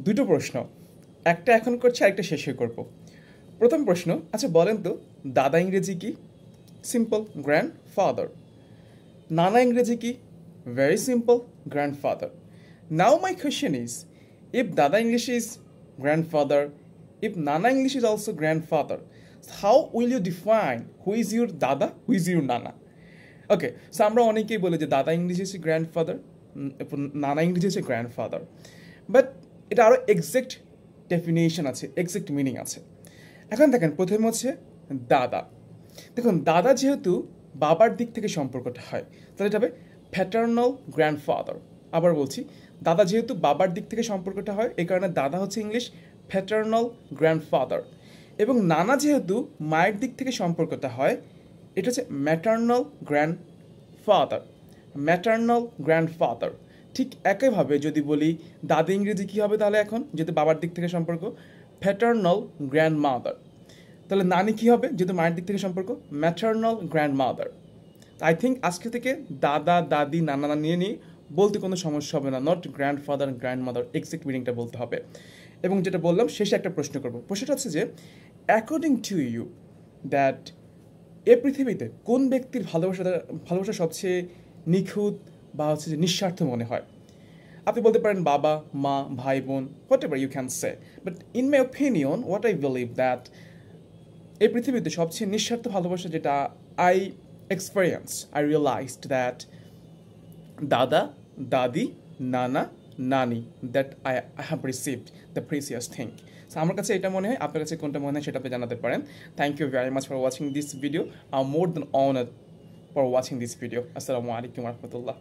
দুটো প্রশ্ন, একটা এখন করছি আরেকটা শেষে করব। প্রথম প্রশ্ন, আচ্ছা বলেন তো দাদা ইংরেজি কি? Simple, grandfather. নানা ইংরেজি কি? Very simple, grandfather. Now my question is, if dada English is grandfather, if nana English is also grandfather, how will you define who is your dada, who is your nana? Okay, so আমরা অনেকেই বলি যে দাদা English হচ্ছে grandfather, নানা English হচ্ছে grandfather, but এটা আরও এক্সাক্ট ডেফিনেশন আছে, এক্সাক্ট মিনিং আছে। এখন দেখেন প্রথমে হচ্ছে দাদা। দেখুন দাদা যেহেতু বাবার দিক থেকে সম্পর্কটা হয়, তাহলে এটা হবে প্যাটার্নাল গ্র্যান্ডফাদার। আবার বলছি, দাদা যেহেতু বাবার দিক থেকে সম্পর্কটা হয়, এই কারণে দাদা হচ্ছে ইংলিশ প্যাটার্নাল গ্র্যান্ডফাদার। এবং নানা যেহেতু মায়ের দিক থেকে সম্পর্কটা হয়, এটা হচ্ছে ম্যাটার্নাল গ্র্যান্ডফাদার। Maternal grandfather. ঠিক একইভাবে যদি বলি দাদি ইংরেজি কী হবে তাহলে এখন, যেহেতু বাবার দিক থেকে সম্পর্ক, প্যাটার্নাল গ্র্যান্ডমাদার। তাহলে নানি কী হবে যেহেতু মায়ের দিক থেকে সম্পর্ক, ম্যাটার্নাল গ্র্যান্ডমাদার। আই থিঙ্ক আজকে থেকে দাদা দাদি নানা নানি নিয়ে বলতে কোনো সমস্যা হবে না, নট গ্র্যান্ডফাদার গ্র্যান্ডমাদার, এক্সাক্ট মিনিংটা বলতে হবে। এবং যেটা বললাম শেষে একটা প্রশ্ন করবো, প্রশ্নটা হচ্ছে যে according to you that a পৃথিবীতে কোন ব্যক্তির ভালোবাসা সবচেয়ে নিখুঁত বা হচ্ছে যে নিঃস্বার্থ মনে হয়? আপনি বলতে পারেন বাবা, মা, ভাই, বোন, whatever you can say, but in my opinion what I believe that এই পৃথিবীতে সবচেয়ে নিঃস্বার্থ ভালোবাসা যেটা I experience, I realised that দাদা, দাদি, নানা, নানি, that I have received the precious thing. So আমার কাছে এটা মনে হয়, আপনার কাছে কোনটা মনে হয় সেটা আপনি জানাতে পারেন। Thank you very much for watching this video. I am more than honoured for watching this video. আসসালামু আলাইকুম রহমতুল্লাহ।